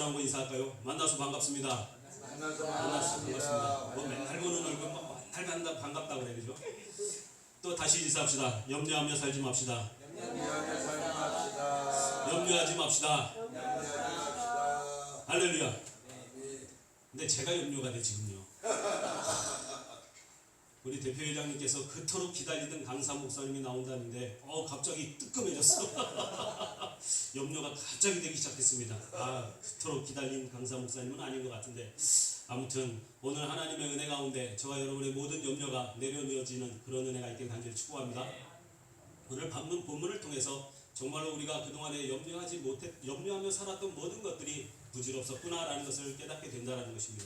사람 한번 인사할까요? 만나서 반갑습니다. 만나서 반갑습니다. 뭐 맨날 보는 얼굴 맨날 반갑다 그래, 그죠? 또 다시 인사합시다. 염려하며 살지 맙시다. 염려하며 살지 맙시다. 염려하지 맙시다. 염려하지 맙시다. 할렐루야. 근데 제가 염려가 돼 지금요. 우리 대표회장님께서 그토록 기다리던 강사 목사님이 나온다는데 갑자기 뜨끔해졌어. 염려가 갑자기 되기 시작했습니다. 그토록 기다린 강사 목사님은 아닌 것 같은데, 아무튼 오늘 하나님의 은혜 가운데 저와 여러분의 모든 염려가 내려놓여지는 그런 은혜가 있길 간절히 축복합니다. 오늘 본문을 통해서 정말로 우리가 그동안에 염려하며 살았던 모든 것들이 부질없었구나라는 것을 깨닫게 된다는 것입니다.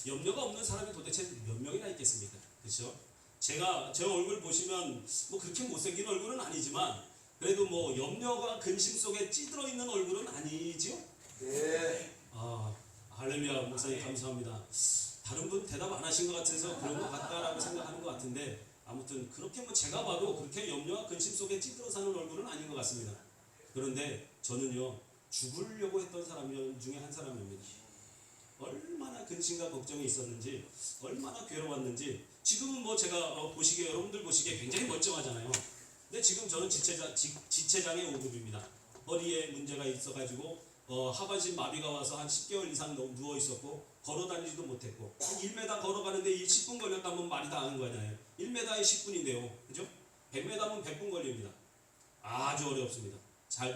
염려가 없는 사람이 도대체 몇 명이나 있겠습니까? 그렇죠? 제 얼굴 보시면 뭐 그렇게 못생긴 얼굴은 아니지만 그래도 뭐 염려가 근심 속에 찌들어 있는 얼굴은 아니지요? 네. 할렐루야. 목사님 감사합니다. 다른 분 대답 안 하신 것 같아서 그런 것 같다라고 생각하는 것 같은데, 아무튼 그렇게 뭐 제가 봐도 그렇게 염려와 근심 속에 찌들어 사는 얼굴은 아닌 것 같습니다. 그런데 저는요, 죽으려고 했던 사람 중에 한 사람입니다. 얼마나 근심과 걱정이 있었는지, 얼마나 괴로웠는지. 지금은 뭐 제가 여러분들 보시기에 굉장히 멀쩡하잖아요. 근데 지금 저는 지체장애 5급입니다. 허리에 문제가 있어가지고 하반신 마비가 와서 한 10개월 이상 누워 있었고, 걸어다니지도 못했고, 1m 걸어가는데 10분 걸렸다면 말이 다 하는 거잖아요. 1m에 10분인데요, 그죠? 100m면 100분 걸립니다. 아주 어렵습니다.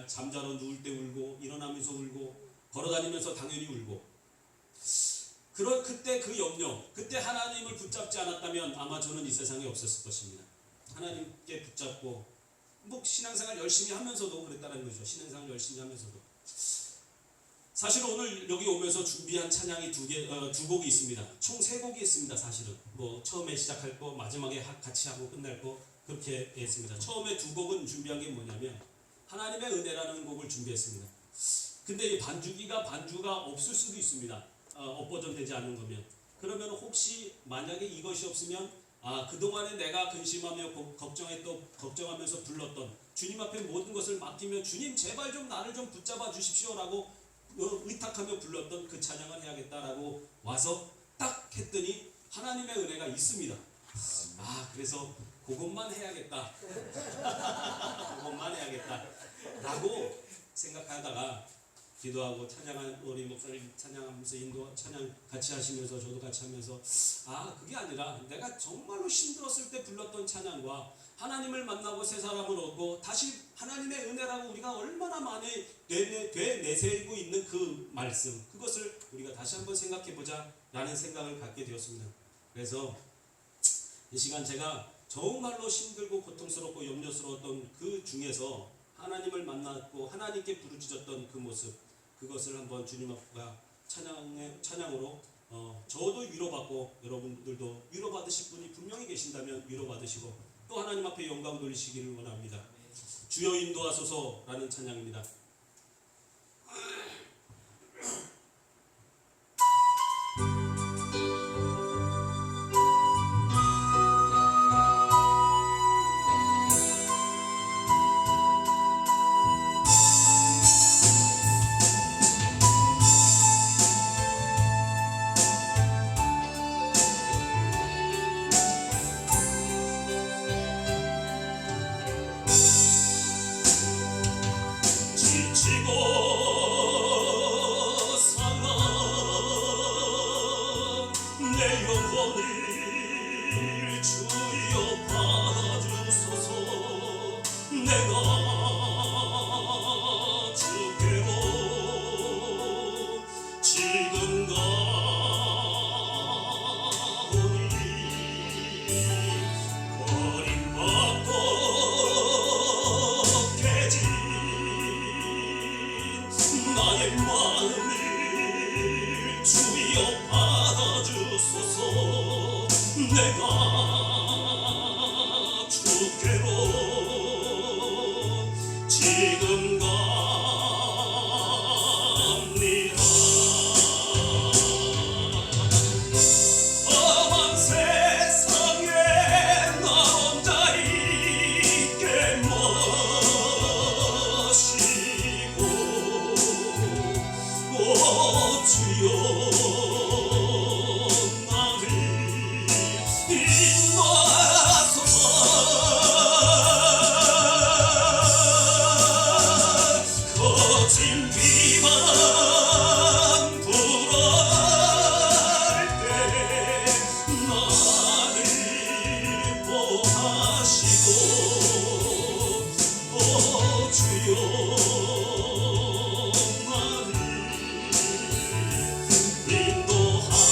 잠자러 누울 때 울고, 일어나면서 울고, 걸어다니면서 당연히 울고. 그때 그 염려, 그때 하나님을 붙잡지 않았다면 아마 저는 이 세상에 없었을 것입니다. 하나님께 붙잡고 뭐 신앙생활 열심히 하면서도 그랬다는 거죠. 신앙생활 열심히 하면서도. 사실 오늘 여기 오면서 준비한 찬양이 두 곡이 있습니다. 총 3곡이 있습니다. 사실은 뭐 처음에 시작할 거, 마지막에 같이 하고 끝날 거, 그렇게 했습니다. 처음에 2곡은 준비한 게 뭐냐면 하나님의 은혜라는 곡을 준비했습니다. 근데 이 반주가 없을 수도 있습니다. 업버전 되지 않은 거면. 그러면 혹시 만약에 이것이 없으면 그동안에 내가 근심하며 걱정하면서 불렀던, 주님 앞에 모든 것을 맡기며 주님 제발 좀 나를 좀 붙잡아 주십시오라고 의탁하며 불렀던 그 찬양을 해야겠다라고 와서 딱 했더니 하나님의 은혜가 있습니다. 그래서 그것만 해야겠다. 그것만 해야겠다 라고 생각하다가 기도하고 찬양한 우리 목사님 찬양하면서 찬양 같이 하시면서 저도 같이 하면서 그게 아니라 내가 정말로 힘들었을 때 불렀던 찬양과 하나님을 만나고 새 사람을 얻고 다시 하나님의 은혜라고 우리가 얼마나 많이 되내세우고 있는 그 말씀, 그것을 우리가 다시 한번 생각해보자 라는 생각을 갖게 되었습니다. 그래서 이 시간 제가 정말로 힘들고 고통스럽고 염려스러웠던 그 중에서 하나님을 만났고 하나님께 부르짖었던 그 모습, 그것을 한번 주님 앞과 찬양으로 저도 위로받고 여러분들도 위로받으실 분이 분명히 계신다면 위로받으시고 또 하나님 앞에 영광 돌리시기를 원합니다. 주여 인도하소서라는 찬양입니다. Oh 주여 나를 인도하소서. 거친 비만 불어올 때 나를 보하시고 주여 나를 인도하소서.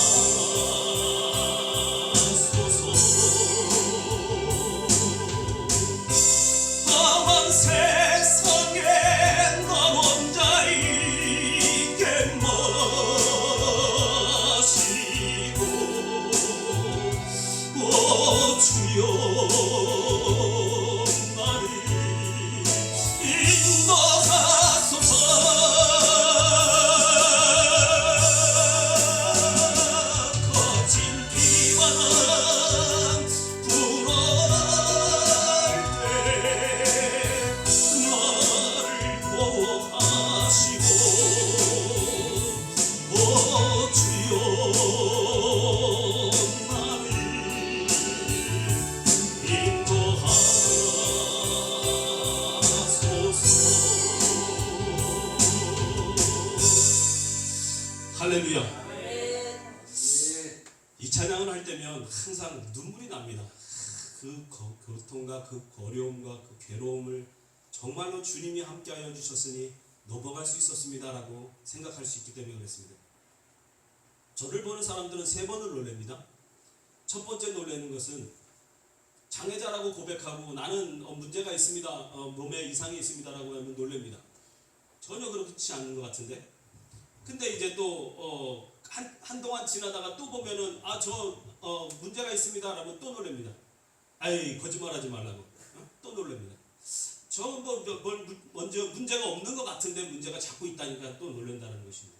험한 세상에 나 혼자 있게 마시고 주여 나를 인도하소서. 거친 비만 불어올 때 나를 보호하시고 주여 나를 인도하소서. 할렐루야. 이 찬양을 할 때면 항상 눈물이 납니다. 그 고통과 그 어려움과 그 괴로움을 정말로 주님이 함께하여 주셨으니 넘어갈 수 있었습니다라고 생각할 수 있기 때문에 그랬습니다. 저를 보는 사람들은 세 번을 놀랍니다. 첫 번째 놀라는 것은 장애자라고 고백하고 나는 문제가 있습니다, 몸에 이상이 있습니다라고 하면 놀랍니다. 전혀 그렇지 않은 것 같은데, 근데 이제 또 한동안 지나다가 또 보면은 저 문제가 있습니다라고 또 놀랍니다. 아이 거짓말하지 말라고 또 놀랍니다. 저 먼저 문제가 없는 것 같은데 문제가 자꾸 있다니까 또 놀란다는 것입니다.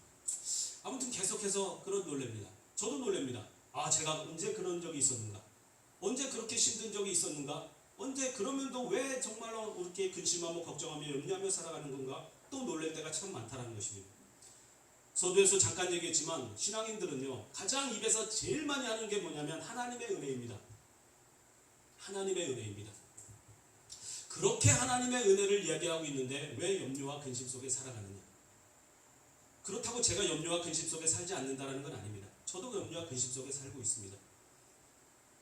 아무튼 계속해서 그런 놀랍니다. 저도 놀랍니다. 제가 언제 그런 적이 있었는가? 언제 그렇게 힘든 적이 있었는가? 언제 그러면도 왜 정말로 이렇게 근심하며 걱정하며 염려하며 살아가는 건가? 또 놀랄 때가 참 많다는 것입니다. 서두에서 잠깐 얘기했지만 신앙인들은요 가장 입에서 제일 많이 하는 게 뭐냐면 하나님의 은혜입니다. 하나님의 은혜입니다. 그렇게 하나님의 은혜를 이야기하고 있는데 왜 염려와 근심 속에 살아가느냐? 그렇다고 제가 염려와 근심 속에 살지 않는다는 건 아닙니다. 저도 염려와 근심 속에 살고 있습니다.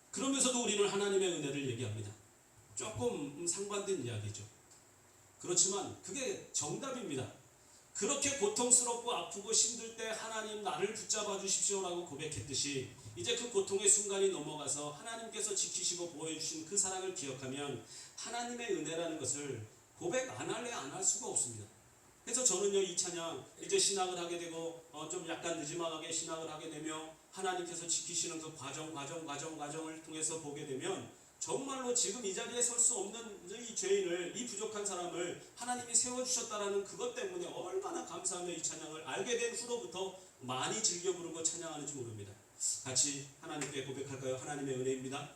그러면서도 우리는 하나님의 은혜를 얘기합니다. 조금 상반된 이야기죠. 그렇지만 그게 정답입니다. 그렇게 고통스럽고 아프고 힘들 때 하나님 나를 붙잡아 주십시오라고 고백했듯이 이제 그 고통의 순간이 넘어가서 하나님께서 지키시고 보호해주신 그 사랑을 기억하면 하나님의 은혜라는 것을 고백 안 할래 안 할 수가 없습니다. 그래서 저는요 이 찬양 이제 신앙을 하게 되고 좀 약간 늦지막하게 신앙을 하게 되며 하나님께서 지키시는 그 과정을 통해서 보게 되면 정말로 지금 이 자리에 설 수 없는 이 죄인을, 이 부족한 사람을 하나님이 세워주셨다라는 그것 때문에 얼마나 감사하며 이 찬양을 알게 된 후로부터 많이 즐겨 부르고 찬양하는지 모릅니다. 같이 하나님께 고백할까요? 하나님의 은혜입니다.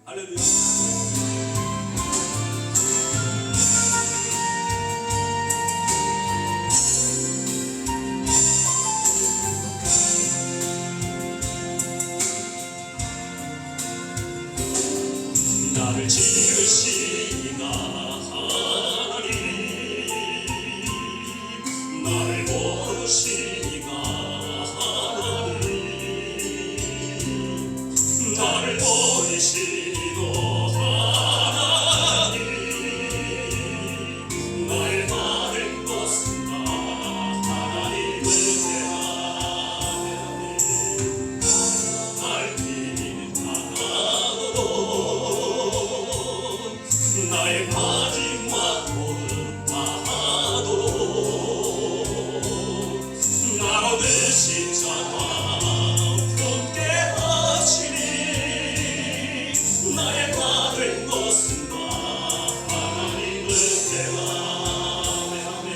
할렐루야. 나를 지으시나 하나님, 나를 모르시나 하나님, 나를 버리시고 하나님, 나의 많은 것은 다 하나님을 대하네. 갈길 당하고 나의 마지막 걸음 다하도록 나로 되신 자와 함께 하시니 나의 받은 것은 다 하나님을 대하네. 아멘.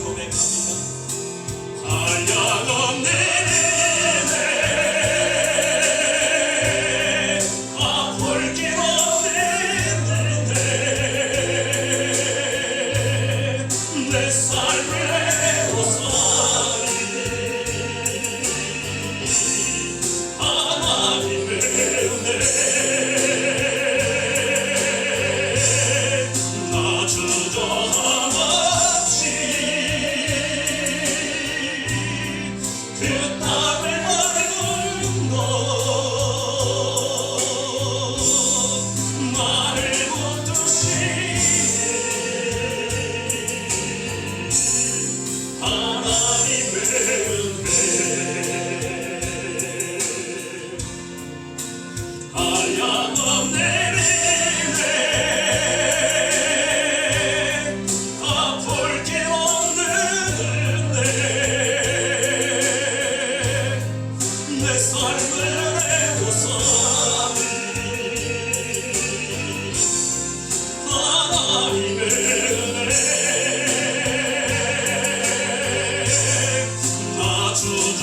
고백합니다. 한량한 내내 갚을 길 없는데 내 삶을 내고 살리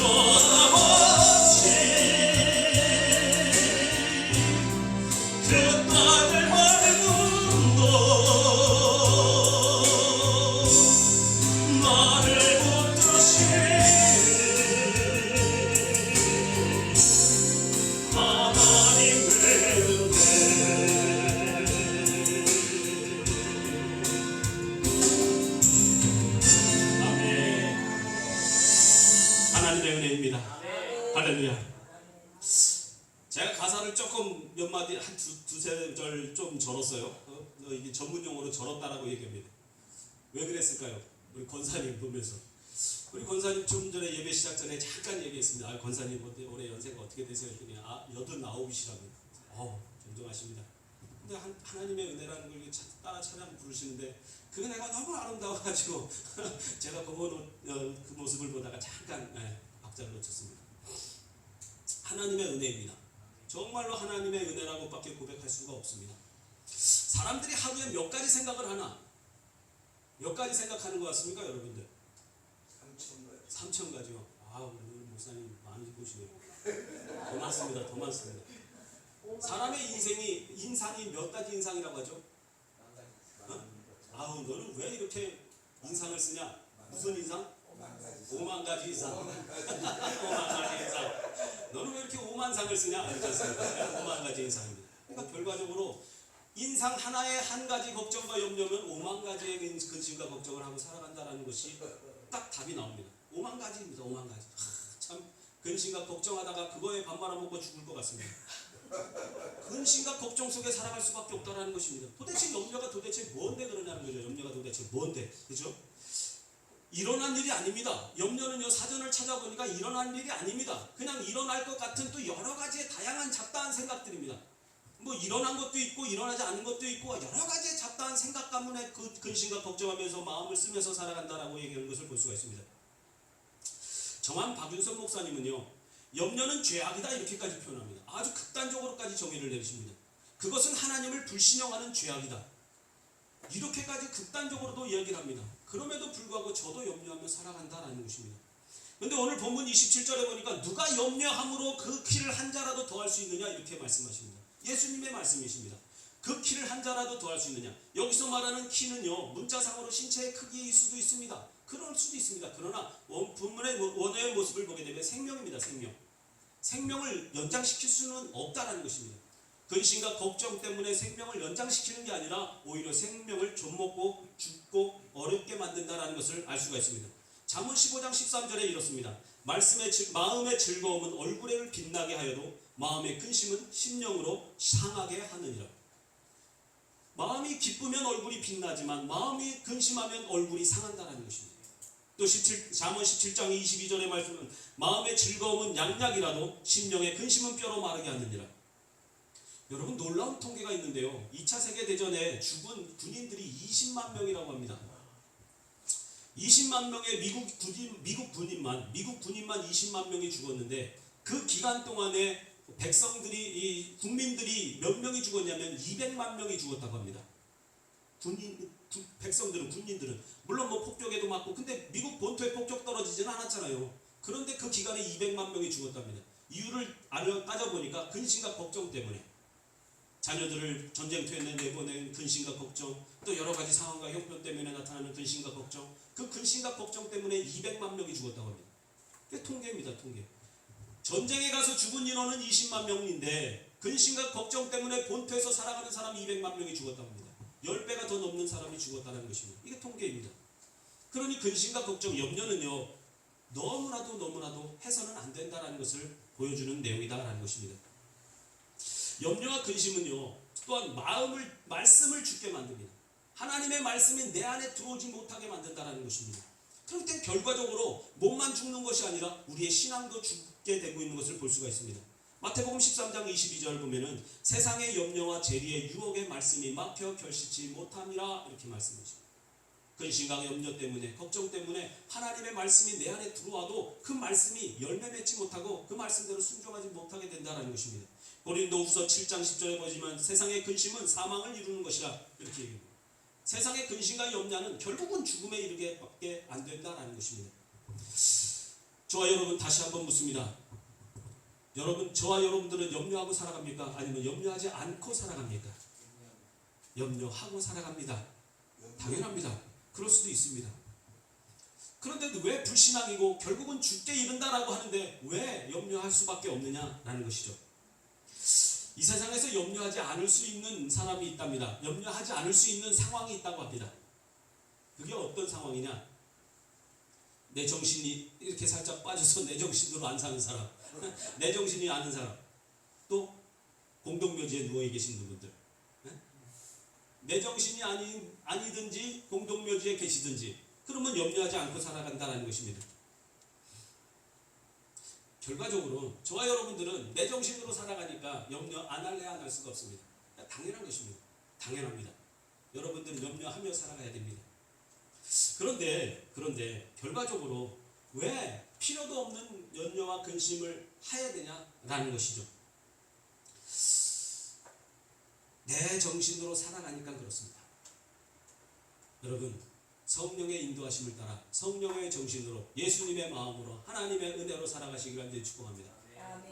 변함없이 그 땅을 밟음도 나를 붙드신 하나님의 은혜. 아멘. 하나님의 은혜입니다. 할렐루야. 제가 가사를 조금 몇 마디 한 두세 절 좀 절었어요. 이게 전문 용어로 절었다라고 얘기합니다. 왜 그랬을까요? 우리 권사님 보면서 우리 권사님 좀 전에 예배 시작 전에 잠깐 얘기했습니다. 아, 권사님 올해 연세가 어떻게 되세요? 했더니 89이시랍니다. 존경하십니다. 근데 하나님의 은혜라는 걸 따라 찬양 부르시는데 그 은혜가 너무 아름다워가지고 제가 그 모습을 보다가 잠깐 박자를 놓쳤습니다. 하나님의 은혜입니다. 정말로 하나님의 은혜라고 밖에 고백할 수가 없습니다. 사람들이 하루에 몇 가지 생각을 하나? 몇 가지 생각하는 것 같습니까, 여러분들? 3,000가지요. 우리 목사님 많이 보시네요. 더 많습니다. 더 많습니다. 사람의 인상이 몇 가지 인상이라고 하죠? 너는 왜 이렇게 인상을 쓰냐? 무슨 인상? 5만 가지 인상. 5만 가지 인상. 너는 왜 이렇게 5만 상을 쓰냐? 이렇게 했습니다. 5만 가지 인상입니다. 그러니까 결과적으로 인상 하나에 한 가지 걱정과 염려면 5만 가지의 근심과 걱정을 하고 살아간다는 것이 딱 답이 나옵니다. 5만 가지입니다. 5만 가지. 참 근심과 걱정하다가 그거에 밥 말아먹고 죽을 것 같습니다. 근심과 걱정 속에 살아갈 수밖에 없다는 것입니다. 도대체 염려가 도대체 뭔데 그러냐는 거죠. 염려가 도대체 뭔데, 그죠? 일어난 일이 아닙니다. 염려는요, 사전을 찾아보니까 일어난 일이 아닙니다. 그냥 일어날 것 같은 또 여러 가지의 다양한 잡다한 생각들입니다. 뭐 일어난 것도 있고 일어나지 않은 것도 있고 여러 가지의 잡다한 생각 가문에 그 근심과 걱정하면서 마음을 쓰면서 살아간다라고 얘기하는 것을 볼 수가 있습니다. 정한 박윤선 목사님은요, 염려는 죄악이다 이렇게까지 표현합니다. 아주 극단적으로까지 정의를 내리십니다. 그것은 하나님을 불신령하는 죄악이다. 이렇게까지 극단적으로도 이야기를 합니다. 그럼에도 불구하고 저도 염려하며 살아간다라는 것입니다. 그런데 오늘 본문 27절에 보니까 누가 염려함으로 그 키를 한 자라도 더할 수 있느냐 이렇게 말씀하십니다. 예수님의 말씀이십니다. 그 키를 한 자라도 더할 수 있느냐. 여기서 말하는 키는요, 문자상으로 신체의 크기일 수도 있습니다. 그럴 수도 있습니다. 그러나 본문의 원어의 모습을 보게 되면 생명입니다. 생명을 연장시킬 수는 없다라는 것입니다. 근심과 걱정 때문에 생명을 연장시키는 게 아니라 오히려 생명을 좀먹고 죽고 어렵게 만든다라는 것을 알 수가 있습니다. 잠언 15장 13절에 이렇습니다. 마음의 즐거움은 얼굴을 빛나게 하여도 마음의 근심은 심령으로 상하게 하느니라. 마음이 기쁘면 얼굴이 빛나지만 마음이 근심하면 얼굴이 상한다는 것입니다. 또 잠언 17장 22절의 말씀은 마음의 즐거움은 양약이라도 심령의 근심은 뼈로 마르게 하느니라. 여러분, 놀라운 통계가 있는데요. 2차 세계대전에 죽은 군인들이 20만 명이라고 합니다. 20만 명의 미국 군인만 20만 명이 죽었는데 그 기간 동안에 국민들이 몇 명이 죽었냐면 200만 명이 죽었다고 합니다. 군인들은 물론 폭격에도 맞고, 근데 미국 본토에 폭격 떨어지지는 않았잖아요. 그런데 그 기간에 200만 명이 죽었답니다. 이유를 따져보니까 근심과 걱정 때문에, 자녀들을 전쟁터에 내보낸 근심과 걱정, 또 여러 가지 상황과 형편 때문에 나타나는 근심과 걱정, 그 근심과 걱정 때문에 200만 명이 죽었다고 합니다. 그게 통계입니다. 통계. 전쟁에 가서 죽은 인원은 20만 명인데 근심과 걱정 때문에 본토에서 살아가는 사람이 200만 명이 죽었다고 합니다. 10배가 더 넘는 사람이 죽었다는 것입니다. 이게 통계입니다. 그러니 근심과 걱정, 염려는요, 너무나도 해서는 안 된다는 것을 보여주는 내용이다라는 것입니다. 염려와 근심은요, 또한 말씀을 죽게 만듭니다. 하나님의 말씀이 내 안에 들어오지 못하게 만든다는 것입니다. 그럴 때 결과적으로 몸만 죽는 것이 아니라 우리의 신앙도 죽게 되고 있는 것을 볼 수가 있습니다. 마태복음 13장 22절 보면은 세상의 염려와 재리의 유혹의 말씀이 막혀 결실치 못함이라 이렇게 말씀하십니다. 근심과 염려 때문에, 걱정 때문에 하나님의 말씀이 내 안에 들어와도 그 말씀이 열매 맺지 못하고 그 말씀대로 순종하지 못하게 된다는 것입니다. 고린도후서 7장 10절에 보시면 세상의 근심은 사망을 이루는 것이라 이렇게 얘기합니다. 세상의 근심과 염려는 결국은 죽음에 이르게 밖에 안 된다는 것입니다. 저와 여러분 다시 한번 묻습니다. 여러분, 저와 여러분들은 염려하고 살아갑니까? 아니면 염려하지 않고 살아갑니까? 염려하고 살아갑니다. 당연합니다. 그럴 수도 있습니다. 그런데 왜 불신앙이고 결국은 죽게 이른다라고 하는데 왜 염려할 수밖에 없느냐라는 것이죠. 이 세상에서 염려하지 않을 수 있는 사람이 있답니다. 염려하지 않을 수 있는 상황이 있다고 합니다. 그게 어떤 상황이냐? 내 정신이 이렇게 살짝 빠져서 내 정신으로 안 사는 사람, 내 정신이 아는 사람, 또 공동묘지에 누워 계신 분들, 내 정신이 아니든지 공동묘지에 계시든지, 그러면 염려하지 않고 살아간다는 것입니다. 결과적으로 저와 여러분들은 내 정신으로 살아가니까 염려 안 할래 안 할 수가 없습니다. 당연한 것입니다. 당연합니다. 여러분들은 염려하며 살아가야 됩니다. 그런데 결과적으로 왜 필요도 없는 염려와 근심을 해야 되냐라는 것이죠. 내 정신으로 살아가니까 그렇습니다. 여러분, 성령의 인도하심을 따라 성령의 정신으로 예수님의 마음으로 하나님의 은혜로 살아가시길 간절히 축복합니다.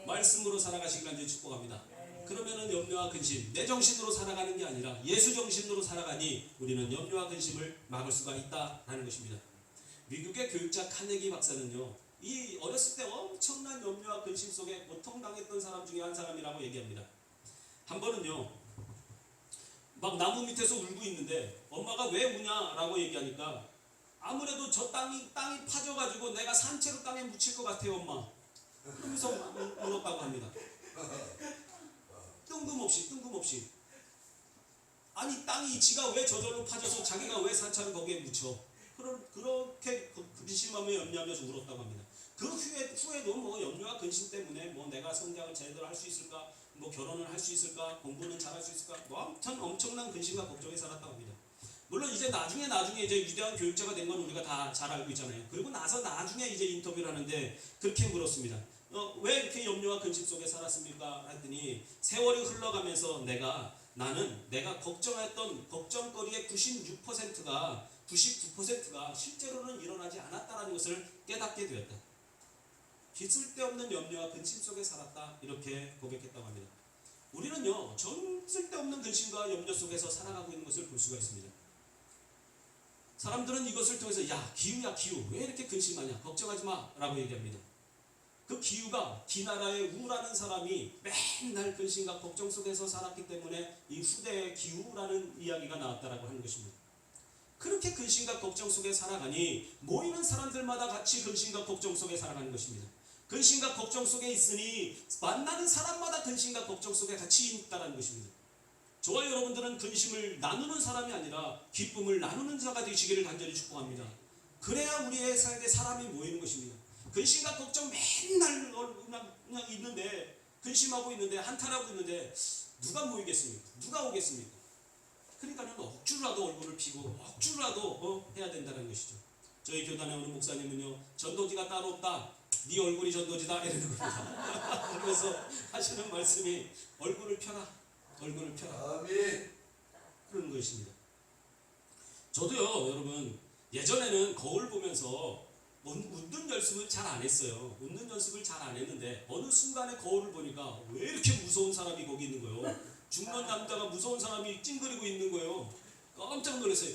말씀으로 살아가시길 간절히 축복합니다. 그러면은 염려와 근심, 내 정신으로 살아가는 게 아니라 예수 정신으로 살아가니 우리는 염려와 근심을 막을 수가 있다라는 것입니다. 미국의 교육자 카네기 박사는요, 이 어렸을 때 엄청난 염려와 근심 속에 고통당했던 사람 중에 한 사람이라고 얘기합니다. 한 번은요, 막 나무 밑에서 울고 있는데 엄마가 왜 우냐라고 얘기하니까 아무래도 저 땅이 파져가지고 내가 산채로 땅에 묻힐 것 같아요, 엄마. 그러면서 울었다고 합니다. 뜬금없이. 아니, 땅이 지가 왜 저절로 파져서 자기가 왜 산채를 거기에 묻혀? 그렇게 근심하며 염려하면서 울었다고 합니다. 그 후에도 뭐 염려와 근심 때문에 뭐 내가 성장을 제대로 할 수 있을까, 뭐 결혼을 할 수 있을까, 공부는 잘할 수 있을까, 뭐 아무튼 엄청난 근심과 걱정에 살았다고 합니다. 물론 이제 나중에 이제 위대한 교육자가 된 건 우리가 다 잘 알고 있잖아요. 그리고 나중에 이제 인터뷰를 하는데 그렇게 물었습니다. 왜 이렇게 염려와 근심 속에 살았습니까? 했더니 세월이 흘러가면서 내가 걱정했던 걱정거리의 99%가 실제로는 일어나지 않았다는 것을 깨닫게 되었다. 쓸데없는 염려와 근심 속에 살았다, 이렇게 고백했다고 합니다. 우리는요, 전 쓸데없는 근심과 염려 속에서 살아가고 있는 것을 볼 수가 있습니다. 사람들은 이것을 통해서 야, 기우 왜 이렇게 근심하냐, 걱정하지 마 라고 얘기합니다. 그 기우가 기나라의 우라는 사람이 맨날 근심과 걱정 속에서 살았기 때문에 이 후대의 기우라는 이야기가 나왔다라고 하는 것입니다. 그렇게 근심과 걱정 속에 살아가니 모이는 사람들마다 같이 근심과 걱정 속에 살아가는 것입니다. 근심과 걱정 속에 있으니 만나는 사람마다 근심과 걱정 속에 같이 있다는 것입니다. 저와 여러분들은 근심을 나누는 사람이 아니라 기쁨을 나누는 자가 되시기를 간절히 축복합니다. 그래야 우리의 삶에 사람이 모이는 것입니다. 근심과 걱정 맨날 그냥 있는데, 근심하고 있는데, 한탄하고 있는데 누가 모이겠습니까? 누가 오겠습니까? 그러니까는 억지로라도 얼굴을 피고 억지로라도 해야 된다는 것이죠. 저희 교단에 오는 목사님은요, 전도지가 따로 없다, 네 얼굴이 전도지다 이러는 겁니다. 그래서 하시는 말씀이 얼굴을 펴라. 아멘. 그런 것입니다. 저도요, 여러분, 예전에는 거울 보면서 웃는 연습을 잘 안 했어요. 웃는 연습을 잘 안 했는데 어느 순간에 거울을 보니까 왜 이렇게 무서운 사람이 거기 있는 거예요. 죽는 남자가 무서운 사람이 찡그리고 있는 거예요. 깜짝 놀랐어요.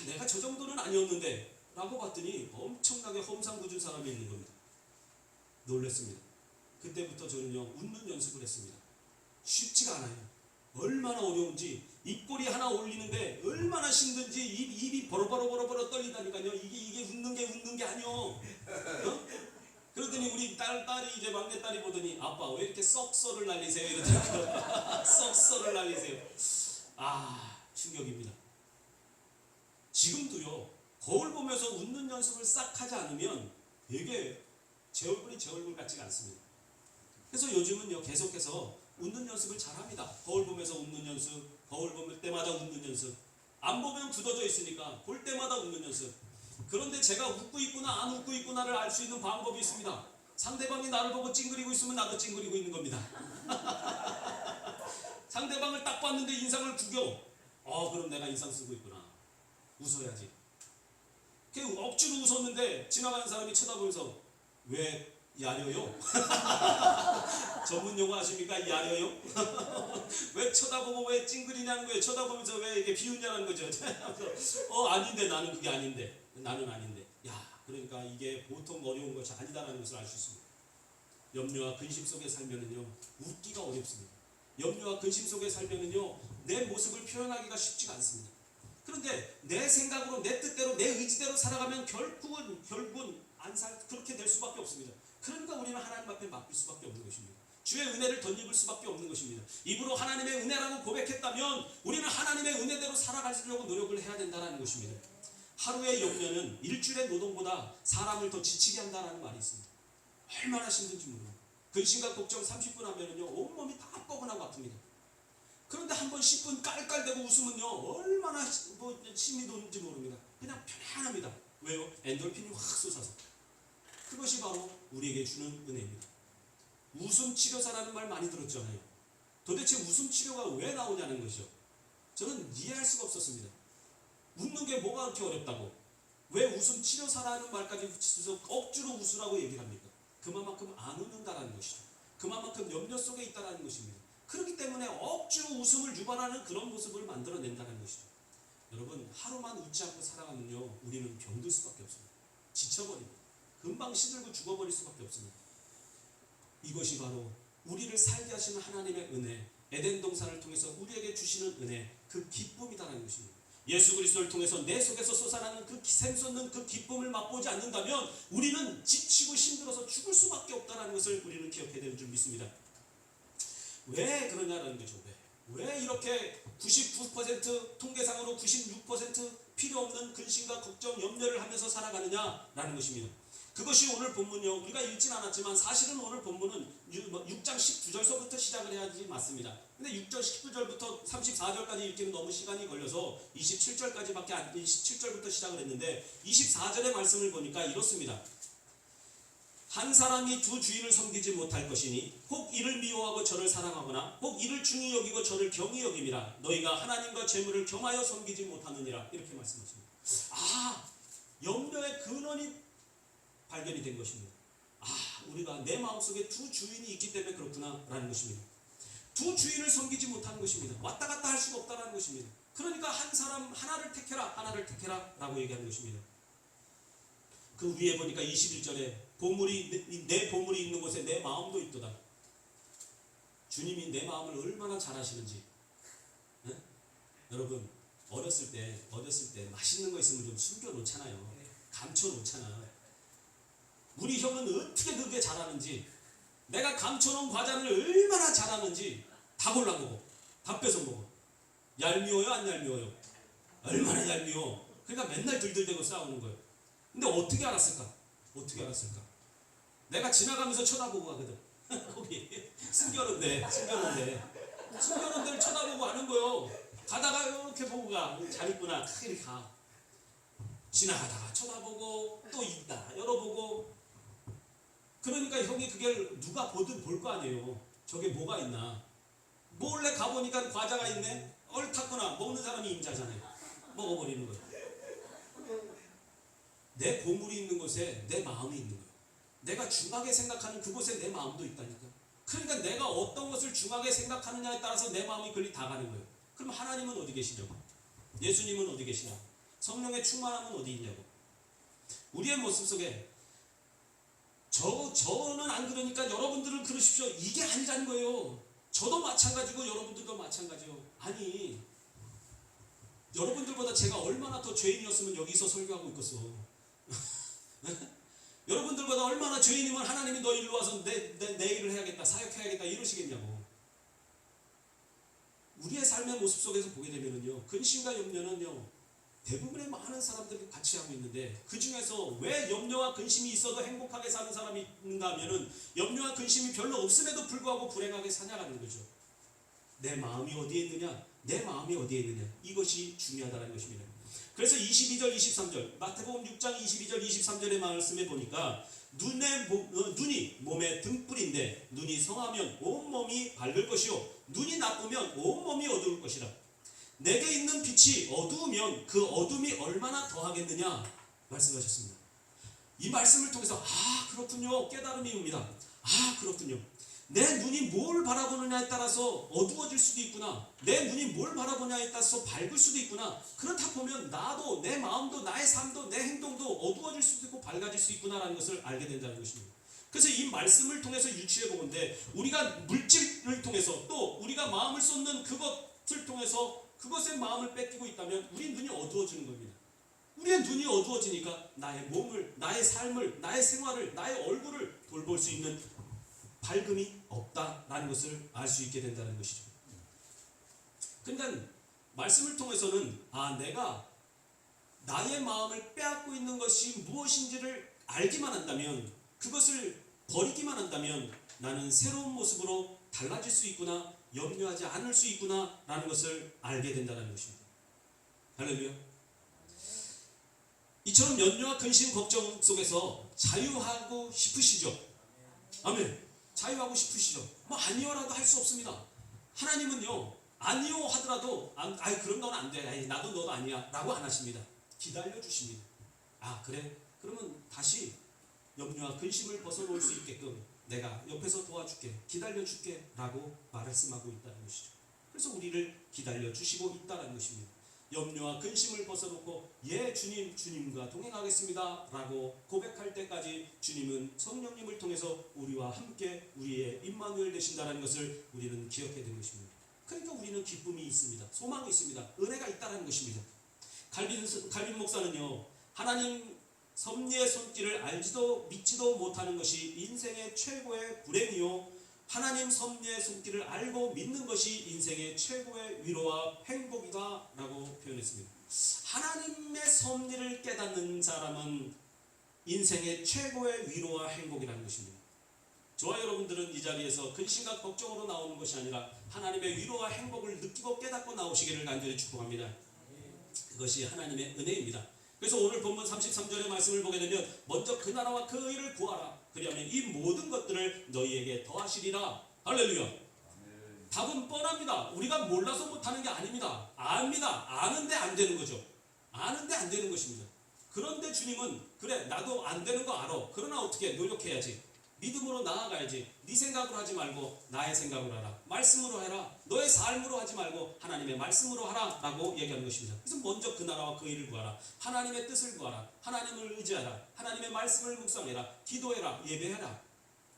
내가 저 정도는 아니었는데 라고 봤더니 엄청나게 험상궂은 사람이 있는 겁니다. 놀랐습니다. 그때부터 저는요, 웃는 연습을 했습니다. 쉽지가 않아요. 얼마나 어려운지, 입꼬리 하나 올리는데 얼마나 힘든지 입이 버럭버럭 떨리다니까요. 이게 웃는 게 아니요. 어? 그러더니 우리 딸이 이제 막내딸이 보더니 아빠 왜 이렇게 썩소를 날리세요? 이러더라고요. 썩소를 날리세요. 충격입니다. 지금도요, 거울 보면서 웃는 연습을 싹 하지 않으면 되게 제 얼굴이 제 얼굴 같지가 않습니다. 그래서 요즘은요, 계속해서 웃는 연습을 잘합니다. 거울 보면서 웃는 연습, 거울 볼 때마다 웃는 연습. 안 보면 굳어져 있으니까 볼 때마다 웃는 연습. 그런데 제가 웃고 있구나 안 웃고 있구나를 알 수 있는 방법이 있습니다. 상대방이 나를 보고 찡그리고 있으면 나도 찡그리고 있는 겁니다. 상대방을 딱 봤는데 인상을 구겨. 그럼 내가 인상 쓰고 있구나. 웃어야지. 억지로 웃었는데 지나가는 사람이 쳐다보면서 왜 야려요? 전문 용어 아십니까? 야려요? 왜 쳐다보고 왜 찡그리냐는 거예요. 쳐다보면서 왜 이렇게 비웃냐는 거죠. 아닌데 나는 그게 아닌데. 나는 아닌데. 야, 그러니까 이게 보통 어려운 것이 아니다라는 것을 알 수 있습니다. 염려와 근심 속에 살면은요, 웃기가 어렵습니다. 염려와 근심 속에 살면은요, 내 모습을 표현하기가 쉽지가 않습니다. 그런데 내 생각으로, 내 뜻대로, 내 의지대로 살아가면 결국은 그렇게 될 수밖에 없습니다. 그러니까 우리는 하나님 앞에 맡길 수밖에 없는 것입니다. 주의 은혜를 덧입을 수밖에 없는 것입니다. 입으로 하나님의 은혜라고 고백했다면 우리는 하나님의 은혜대로 살아가려고 노력을 해야 된다는 것입니다. 하루의 염려는 일주일의 노동보다 사람을 더 지치게 한다는 말이 있습니다. 얼마나 힘든지 모릅니다. 근심과 걱정 30분 하면은요, 온몸이 다 뻐근하고 아픕니다. 그런데 한번 10분 깔깔대고 웃으면요, 얼마나 힘이 도는지 모릅니다. 그냥 편안합니다. 왜요? 엔돌핀이 확 솟아서. 그것이 바로 우리에게 주는 은혜입니다. 웃음 치료사라는 말 많이 들었잖아요. 도대체 웃음 치료가 왜 나오냐는 것이죠. 저는 이해할 수가 없었습니다. 웃는 게 뭐가 그렇게 어렵다고? 왜 웃음 치료사라는 말까지 붙여서 억지로 웃으라고 얘기를 합니까? 그만큼 안 웃는다라는 것이죠. 그만큼 염려 속에 있다라는 것입니다. 그렇기 때문에 억지로 웃음을 유발하는 그런 모습을 만들어낸다는 것이죠. 여러분, 하루만 웃지 않고 살아가면요, 우리는 병들 수밖에 없습니다. 지쳐버립니다. 금방 시들고 죽어버릴 수밖에 없습니다. 이것이 바로 우리를 살게 하시는 하나님의 은혜, 에덴 동산을 통해서 우리에게 주시는 은혜, 그 기쁨이다라는 것입니다. 예수 그리스도를 통해서 내 속에서 솟아나는 그 샘솟는 그 기쁨을 맛보지 않는다면 우리는 지치고 힘들어서 죽을 수밖에 없다는 것을 우리는 기억해야 되는 줄 믿습니다. 왜 그러냐는 거죠. 왜 이렇게 99% 통계상으로 96% 필요 없는 근심과 걱정, 염려를 하면서 살아가느냐라는 것입니다. 그것이 오늘 본문이요. 우리가 읽진 않았지만 사실은 오늘 본문은 6장 19절서부터 시작을 해야지 맞습니다. 근데 6절 19절부터 34절까지 읽기는 너무 시간이 걸려서 27절부터 시작을 했는데 24절의 말씀을 보니까 이렇습니다. 한 사람이 두 주인을 섬기지 못할 것이니 혹 이를 미워하고 저를 사랑하거나 혹 이를 중히 여기고 저를 경히 여김이라. 너희가 하나님과 재물을 겸하여 섬기지 못하느니라. 이렇게 말씀하십니다. 염려의 근원이 발견이 된 것입니다. 우리가 내 마음속에 두 주인이 있기 때문에 그렇구나 라는 것입니다. 두 주인을 섬기지 못하는 것입니다. 왔다 갔다 할 수가 없다는 것입니다. 그러니까 한 사람 하나를 택해라 라고 얘기하는 것입니다. 그 위에 보니까 21절에 내 보물이 있는 곳에 내 마음도 있도다. 주님이 내 마음을 얼마나 잘 아시는지. 네? 여러분, 어렸을 때 맛있는 거 있으면 좀 숨겨놓잖아요. 감춰놓잖아. 우리 형은 어떻게 그게 잘하는지, 내가 감춰놓은 과자를 얼마나 잘하는지 다 골라먹어. 다 뺏어먹어. 얄미워요? 안 얄미워요? 얼마나 얄미워. 그러니까 맨날 들들대고 싸우는 거예요. 근데 어떻게 알았을까? 내가 지나가면서 쳐다보고 가거든. 거기 숨겨놓은 데를 쳐다보고 하는 거예요. 가다가 이렇게 보고 가. 잘 있구나. 이렇게 가. 지나가다가 쳐다보고 또 있다 열어보고. 그러니까 형이 그걸 누가 보든 볼 거 아니에요. 저게 뭐가 있나. 몰래 가보니까 과자가 있네. 옳았구나. 먹는 사람이 임자잖아요. 먹어버리는 거예요. 내 보물이 있는 곳에 내 마음이 있는 거예요. 내가 중하게 생각하는 그곳에 내 마음도 있다니까. 그러니까 내가 어떤 것을 중하게 생각하느냐에 따라서 내 마음이 그리 다 가는 거예요. 그럼 하나님은 어디 계시냐고. 예수님은 어디 계시냐고. 성령의 충만함은 어디 있냐고. 우리의 모습 속에 저는 안 그러니까 여러분들은 그러십시오. 이게 아니라는 거예요. 저도 마찬가지고 여러분들도 마찬가지요. 아니, 여러분들보다 제가 얼마나 더 죄인이었으면 여기서 설교하고 있겠어. 여러분들보다 얼마나 죄인이면 하나님이 너 일로 와서 내 일을 해야겠다, 사역해야겠다 이러시겠냐고. 우리의 삶의 모습 속에서 보게 되면요, 근심과 염려는요 대부분의 많은 사람들이 같이 하고 있는데, 그 중에서 왜 염려와 근심이 있어도 행복하게 사는 사람이 있는가 하면은 염려와 근심이 별로 없음에도 불구하고 불행하게 사냐라는 거죠. 내 마음이 어디에 있느냐, 이것이 중요하다는 것입니다. 그래서 22절 23절 마태복음 6장 22절 23절의 말씀에 보니까 눈이 몸의 등불인데 눈이 성하면 온몸이 밝을 것이요 눈이 나쁘면 온몸이 어두울 것이라. 내게 있는 빛이 어두우면 그 어둠이 얼마나 더하겠느냐 말씀하셨습니다. 이 말씀을 통해서 그렇군요, 깨달음이 옵니다. 그렇군요. 내 눈이 뭘 바라보느냐에 따라서 어두워질 수도 있구나. 내 눈이 뭘 바라보냐에 따라서 밝을 수도 있구나. 그렇다 보면 나도, 내 마음도, 나의 삶도, 내 행동도 어두워질 수도 있고 밝아질 수 있구나라는 것을 알게 된다는 것입니다. 그래서 이 말씀을 통해서 유추해 보건대 우리가 물질을 통해서 또 우리가 마음을 쏟는 그것을 통해서 그것의 마음을 뺏기고 있다면 우리 눈이 어두워지는 겁니다. 우리의 눈이 어두워지니까 나의 몸을, 나의 삶을, 나의 생활을, 나의 얼굴을 돌볼 수 있는 밝음이 없다라는 것을 알 수 있게 된다는 것이죠. 그러니까 말씀을 통해서는 내가 나의 마음을 빼앗고 있는 것이 무엇인지를 알기만 한다면, 그것을 버리기만 한다면 나는 새로운 모습으로 달라질 수 있구나, 염려하지 않을 수 있구나 라는 것을 알게 된다는 것입니다. 할렐루야. 이처럼 염려와 근심, 걱정 속에서 자유하고 싶으시죠? 아멘. 자유하고 싶으시죠? 아니요라도 할 수 없습니다. 하나님은요, 아니요 하더라도 그럼 넌 안 돼, 나도 너도 아니야 라고 안 하십니다. 기다려 주십니다. 그래? 그러면 다시 염려와 근심을 벗어놓을 수 있게끔 내가 옆에서 도와줄게, 기다려 줄게 라고 말씀하고 있다는 것이죠. 그래서 우리를 기다려 주시고 있다는 것입니다. 염려와 근심을 벗어놓고 주님, 주님과 동행하겠습니다 라고 고백할 때까지 주님은 성령님을 통해서 우리와 함께 우리의 임마누엘 되신다는 것을 우리는 기억해야 되는 것입니다. 그러니까 우리는 기쁨이 있습니다. 소망이 있습니다. 은혜가 있다는 것입니다. 갈빈 목사는요, 하나님 섭리의 손길을 알지도 믿지도 못하는 것이 인생의 최고의 불행이요, 하나님 섭리의 손길을 알고 믿는 것이 인생의 최고의 위로와 행복이다 라고 표현했습니다. 하나님의 섭리를 깨닫는 사람은 인생의 최고의 위로와 행복이라는 것입니다. 저와 여러분들은 이 자리에서 근심과 걱정으로 나오는 것이 아니라 하나님의 위로와 행복을 느끼고 깨닫고 나오시기를 간절히 축복합니다. 그것이 하나님의 은혜입니다. 그래서 오늘 본문 33절의 말씀을 보게 되면 먼저 그 나라와 그 의를 구하라. 그리하면 이 모든 것들을 너희에게 더하시리라. 할렐루야. 답은 뻔합니다. 우리가 몰라서 못하는 게 아닙니다. 압니다. 아는데 안 되는 거죠. 아는데 안 되는 것입니다. 그런데 주님은 그래, 나도 안 되는 거 알아. 그러나 어떻게 노력해야지. 믿음으로 나아가야지. 네 생각으로 하지 말고 나의 생각으로 하라. 말씀으로 해라. 너의 삶으로 하지 말고 하나님의 말씀으로 하라 라고 얘기하는 것입니다. 그래서 먼저 그 나라와 그 일을 구하라. 하나님의 뜻을 구하라. 하나님을 의지하라. 하나님의 말씀을 묵상해라. 기도해라. 예배해라.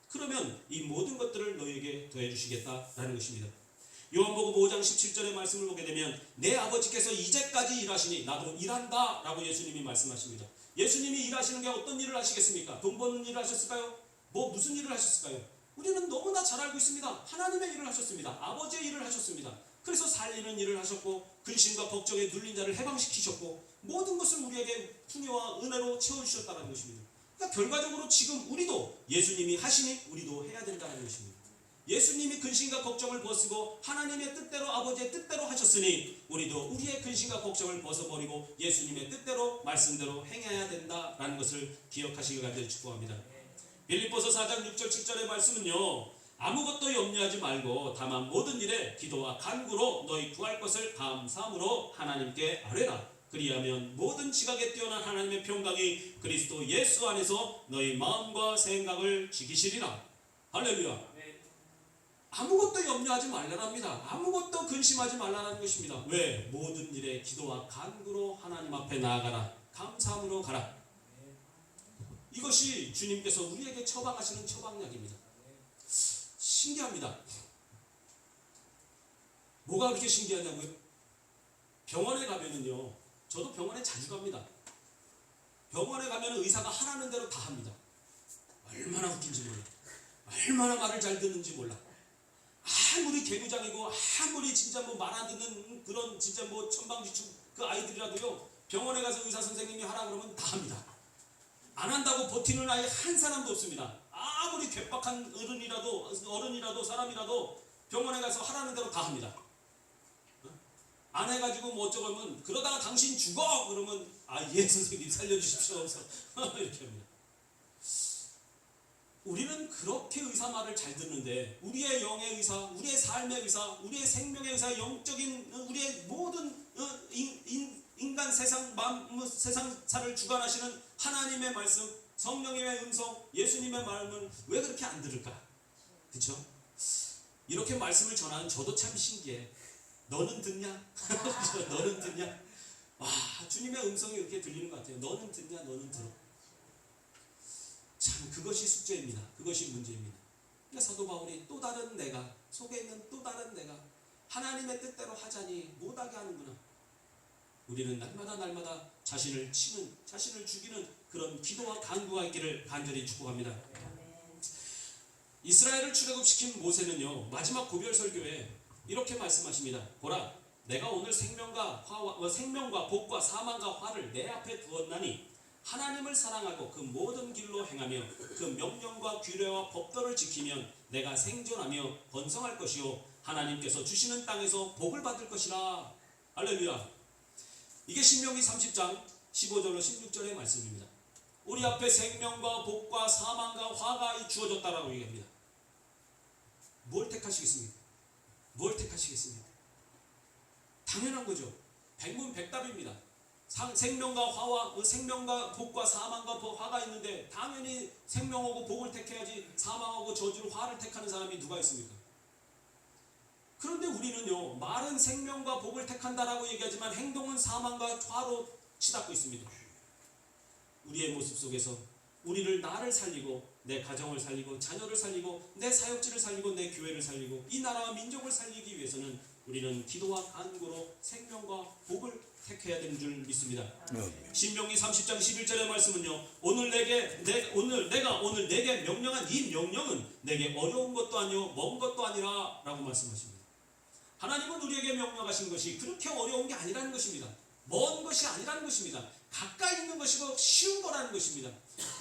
그러면 이 모든 것들을 너희에게 더해 주시겠다라는 것입니다. 요한복음 5장 17절의 말씀을 보게 되면 내 아버지께서 이제까지 일하시니 나도 일한다 라고 예수님이 말씀하십니다. 예수님이 일하시는 게 어떤 일을 하시겠습니까? 돈 버는 일을 하셨을까요? 무슨 일을 하셨을까요? 우리는 너무나 잘 알고 있습니다. 하나님의 일을 하셨습니다. 아버지의 일을 하셨습니다. 그래서 살리는 일을 하셨고 근심과 걱정에 눌린 자를 해방시키셨고 모든 것을 우리에게 풍요와 은혜로 채워주셨다는 것입니다. 그러니까 결과적으로 지금 우리도 예수님이 하시니 우리도 해야 된다는 것입니다. 예수님이 근심과 걱정을 벗고 하나님의 뜻대로 아버지의 뜻대로 하셨으니 우리도 우리의 근심과 걱정을 벗어버리고 예수님의 뜻대로 말씀대로 행해야 된다라는 것을 기억하시길 간절히 축복합니다. 빌립보서 4장 6절 7절의 말씀은요, 아무것도 염려하지 말고 다만 모든 일에 기도와 간구로 너희 구할 것을 감사함으로 하나님께 아뢰라. 그리하면 모든 지각에 뛰어난 하나님의 평강이 그리스도 예수 안에서 너희 마음과 생각을 지키시리라. 할렐루야. 아무것도 염려하지 말라랍니다. 아무것도 근심하지 말라는 것입니다. 왜? 모든 일에 기도와 간구로 하나님 앞에 나아가라. 감사함으로 가라. 이것이 주님께서 우리에게 처방하시는 처방약입니다. 신기합니다. 뭐가 그렇게 신기하냐고요? 병원에 가면은요, 저도 병원에 자주 갑니다. 병원에 가면 의사가 하라는 대로 다 합니다. 얼마나 웃긴지 몰라. 얼마나 말을 잘 듣는지 몰라. 아무리 개구장이고 아무리 진짜 말 안 듣는 그런 진짜 천방지축 그 아이들이라도요, 병원에 가서 의사 선생님이 하라 그러면 다 합니다. 안 한다고 버티는 아이 한 사람도 없습니다. 아무리 괴팍한 어른이라도 사람이라도 병원에 가서 하라는 대로 다 합니다. 안 해가지고 어쩌고 하면 그러다가 당신 죽어 그러면 예 선생님 살려주십시오 이렇게 합니다. 우리는 그렇게 의사 말을 잘 듣는데 우리의 영의 의사, 우리의 삶의 의사, 우리의 생명의 의사, 영적인 우리의 모든 인간 세상사를 주관하시는 하나님의 말씀, 성령님의 음성, 예수님의 말은 왜 그렇게 안 들을까? 그렇죠? 이렇게 말씀을 전하는 저도 참 신기해. 너는 듣냐? 너는 듣냐? 와, 주님의 음성이 이렇게 들리는 것 같아요. 너는 듣냐? 너는 들어. 참 그것이 숙제입니다. 그것이 문제입니다. 그러니까 사도 바울이 또 다른 내가, 속에 있는 또 다른 내가 하나님의 뜻대로 하자니 못하게 하는구나. 우리는 날마다 자신을 치는, 자신을 죽이는 그런 기도와 간구가 있기를 간절히 축복합니다. 이스라엘을 출애굽시킨 모세는요, 마지막 고별 설교에 이렇게 말씀하십니다. 보라, 내가 오늘 생명과 복과 사망과 화를 내 앞에 두었나니 하나님을 사랑하고 그 모든 길로 행하며 그 명령과 규례와 법도를 지키면 내가 생존하며 번성할 것이요 하나님께서 주시는 땅에서 복을 받을 것이라. 할렐루야. 이게 신명기 30장 15절로 16절의 말씀입니다. 우리 앞에 생명과 복과 사망과 화가 주어졌다라고 얘기합니다. 뭘 택하시겠습니까? 뭘 택하시겠습니까? 당연한 거죠. 백문백답입니다. 생명과 복과 사망과 화가 있는데 당연히 생명하고 복을 택해야지 사망하고 저주를 화를 택하는 사람이 누가 있습니까? 그런데 우리는요, 말은 생명과 복을 택한다라고 얘기하지만 행동은 사망과 화로 치닫고 있습니다. 우리의 모습 속에서 나를 살리고 내 가정을 살리고 자녀를 살리고 내 사역지를 살리고 내 교회를 살리고 이 나라와 민족을 살리기 위해서는 우리는 기도와 간구로 생명과 복을 택해야 되는 줄 믿습니다. 신명기 30장 11절의 말씀은요, 오늘 내가 내게 명령한 이 명령은 내게 어려운 것도 아니요 먼 것도 아니라 라고 말씀하십니다. 하나님은 우리에게 명령하신 것이 그렇게 어려운 게 아니라는 것입니다. 먼 것이 아니라는 것입니다. 가까이 있는 것이고 쉬운 거라는 것입니다.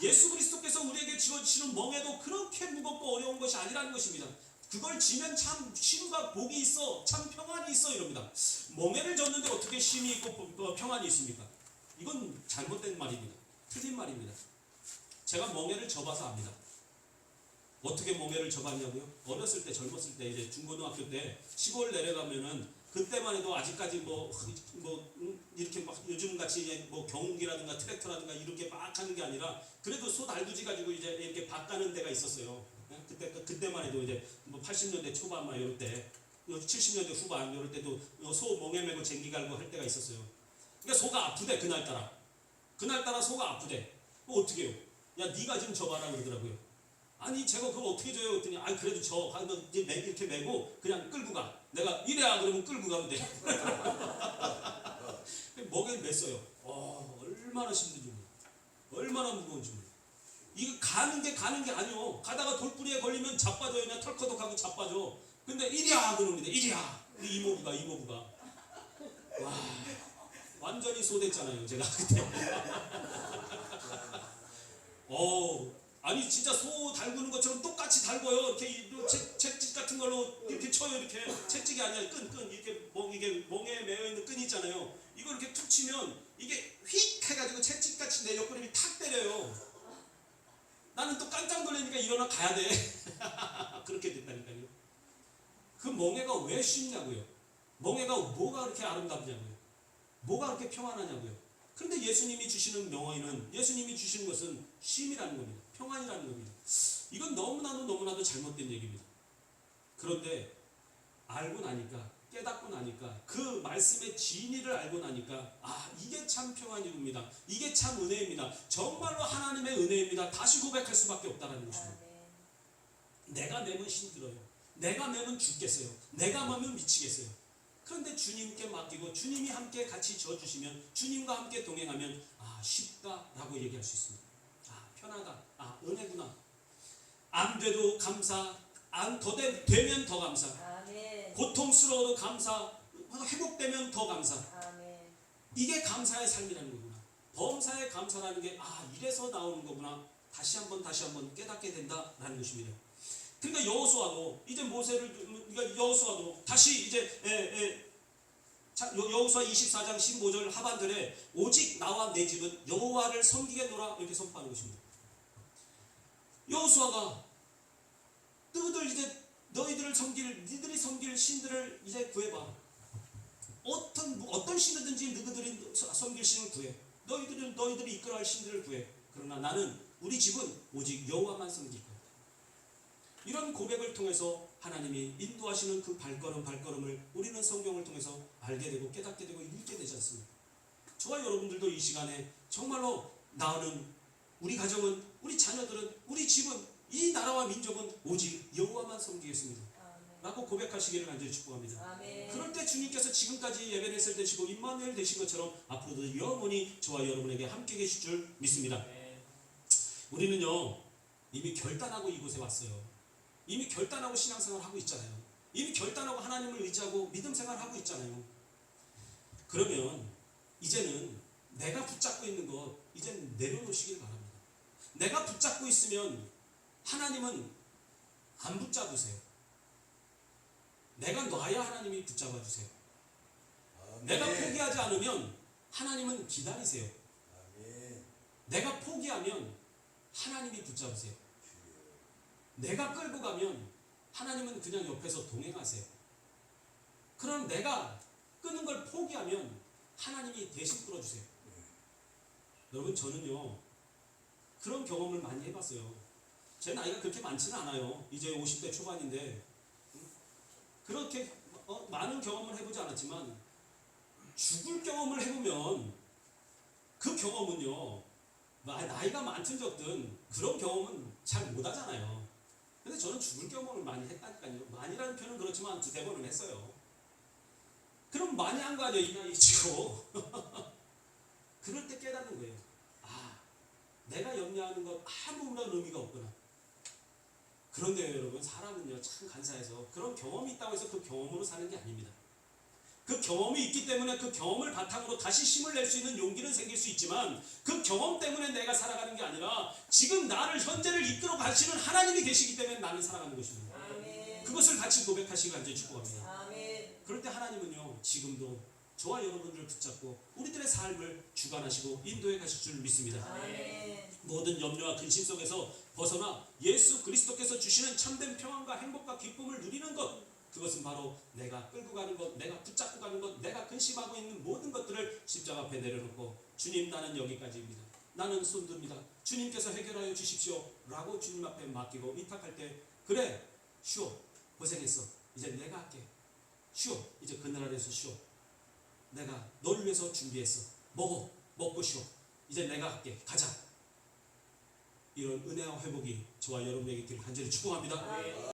예수 그리스도께서 우리에게 지어주시는 멍에도 그렇게 무겁고 어려운 것이 아니라는 것입니다. 그걸 지면 참 쉼과 복이 있어, 참 평안이 있어 이럽니다. 멍에를 졌는데 어떻게 쉼이 있고 평안이 있습니까? 이건 잘못된 말입니다. 틀린 말입니다. 제가 멍에를 접어서 압니다. 어떻게 멍에를 접었냐고요? 어렸을 때, 젊었을 때, 이제 중고등학교 때 시골 내려가면은 그때만 해도 아직까지 이렇게 막 요즘 같이 이제 경운기라든가 트랙터라든가 이렇게 막 하는 게 아니라 그래도 소 달구지 가지고 이제 이렇게 밭 가는 데가 있었어요. 그때만 해도 이제 80년대 초반 막 이럴 때, 70년대 후반 이럴 때도 소 멍에 메고 쟁기 갈고 할 때가 있었어요. 그러니까 소가 아프대 그날따라 소가 아프대. 어떻게 해요? 야 네가 좀 접어라 그러더라고요. 아니 제가 그걸 어떻게 줘요? 그랬더니 그래도 이렇게 메고 그냥 끌고 가. 내가 이래야 그러면 끌고 가면 돼. 멍에를 맸어요. 얼마나 힘든지 몰라. 얼마나 무거운지 몰라. 이거 가는 게 아니요. 가다가 돌뿌리에 걸리면 자빠져요. 그냥 털커덕하고 자빠져. 근데 이리야 그럽니다. 이리야. 우리 이모부가. 와, 완전히 소됐잖아요. 제가 그때. 아니 진짜 소 달구는 것처럼 똑같이 달궈요. 이렇게 채찍 같은 걸로 이렇게 쳐요. 이렇게 채찍이 아니라 끈 이렇게 이게 멍에 매여 있는 끈이 있잖아요. 이거 이렇게 툭 치면 이게 휙 해가지고 채찍같이 내 옆구리를 탁 때려요. 나는 또 깜짝 놀라니까 일어나 가야 돼. 그렇게 됐다니까요. 그 멍에가 왜 쉽냐고요. 멍에가 뭐가 그렇게 아름답냐고요. 뭐가 그렇게 평안하냐고요. 그런데 예수님이 주시는 명언은, 예수님이 주시는 것은 쉼이라는 겁니다. 평안이라는 겁니다. 이건 너무나도 잘못된 얘기입니다. 그런데 알고 나니까, 깨닫고 나니까, 그 말씀의 진리를 알고 나니까 이게 참 평안입니다. 이게 참 은혜입니다. 정말로 하나님의 은혜입니다. 다시 고백할 수밖에 없다는 것입니다. 내가 매면 힘들어요. 내가 매면 죽겠어요. 내가 매면 미치겠어요. 그런데 주님께 맡기고 주님이 함께 같이 져주시면, 주님과 함께 동행하면 쉽다라고 얘기할 수 있습니다. 편하다. 은혜구나. 안 돼도 감사. 되면 더 감사. 아멘. 고통스러워도 감사. 회복되면 더 감사. 아멘. 이게 감사의 삶이라는 거구나. 범사의 감사라는 게 이래서 나오는 거구나. 다시 한번 깨닫게 된다라는 것입니다. 그러니까 여호수아도 이제 여호수아도 다시 이제 여호수아 24장 15절 하반절에 오직 나와 내 집은 여호와를 섬기겠노라 이렇게 선포하는 것입니다. 여호수아가 니들이 섬길 신들을 이제 구해봐. 어떤 신이든지 너희들이 섬길 신을 구해. 너희들이 이끌어갈 신들을 구해. 그러나 나는 우리 집은 오직 여호와만 섬길 거다. 이런 고백을 통해서 하나님이 인도하시는 그 발걸음을 우리는 성경을 통해서 알게 되고 깨닫게 되고 읽게 되지 않습니까? 저와 여러분들도 이 시간에 정말로 나는 우리 가정은 우리 자녀들은 우리 집은 이 나라와 민족은 오직 여호와만 섬기겠습니다 라고 고백하시기를 간절히 축복합니다. 그럴 때 주님께서 지금까지 예배를 되시고 임마누엘 되신 것처럼 앞으로도 영원히 저와 여러분에게 함께 계실 줄 믿습니다. 우리는요 이미 결단하고 이곳에 왔어요. 이미 결단하고 신앙생활을 하고 있잖아요. 이미 결단하고 하나님을 의지하고 믿음 생활을 하고 있잖아요. 그러면 이제는 내가 붙잡고 있는 것 이제는 내려놓으시길 바랍니다. 내가 붙잡고 있으면 하나님은 안 붙잡으세요. 내가 놔야 하나님이 붙잡아 주세요. 내가 포기하지 않으면 하나님은 기다리세요. 내가 포기하면 하나님이 붙잡으세요. 내가 끌고 가면 하나님은 그냥 옆에서 동행하세요. 그럼 내가 끄는 걸 포기하면 하나님이 대신 끌어주세요. 여러분 저는요 그런 경험을 많이 해봤어요. 제 나이가 그렇게 많지는 않아요. 이제 50대 초반인데 그렇게 많은 경험을 해보지 않았지만 죽을 경험을 해보면 그 경험은요 나이가 많든 적든 그런 경험은 잘 못하잖아요. 근데 저는 죽을 경험을 많이 했다니까요. 많이라는 표현은 그렇지만 두세 번은 했어요. 그럼 많이 한 거 아니에요 이 나이 치고. 그럴 때 깨닫는 거예요. 아 내가 염려하는 것 아무런 의미가 없구나. 그런데 여러분 사람은요 참 간사해서 그런 경험이 있다고 해서 그 경험으로 사는 게 아닙니다. 그 경험이 있기 때문에 그 경험을 바탕으로 다시 힘을 낼 수 있는 용기는 생길 수 있지만 그 경험 때문에 내가 살아가는 게 아니라 지금 나를 현재를 이끌어 가시는 하나님이 계시기 때문에 나는 살아가는 것입니다. 아멘. 그것을 같이 고백하시기 간절히 축복합니다. 아멘. 그럴 때 하나님은요 지금도 저와 여러분들을 붙잡고 우리들의 삶을 주관하시고 인도해 가실 줄 믿습니다. 아멘. 모든 염려와 근심 속에서 벗어나 예수 그리스도께서 주시는 참된 평안과 행복과 기쁨을 누리는 것, 그것은 바로 내가 끌고 가는 것, 내가 붙잡고 가는 것, 내가 근심하고 있는 모든 것들을 십자가 앞에 내려놓고 주님 나는 여기까지입니다. 나는 손듭니다. 주님께서 해결하여 주십시오 라고 주님 앞에 맡기고 위탁할 때 그래 쉬어 고생했어 이제 내가 할게 쉬어 이제 그늘 아래서 쉬어 내가 너를 위해서 준비했어 먹고 쉬어 이제 내가 할게 가자. 이런 은혜와 회복이 저와 여러분에게 있기를 간절히 축복합니다.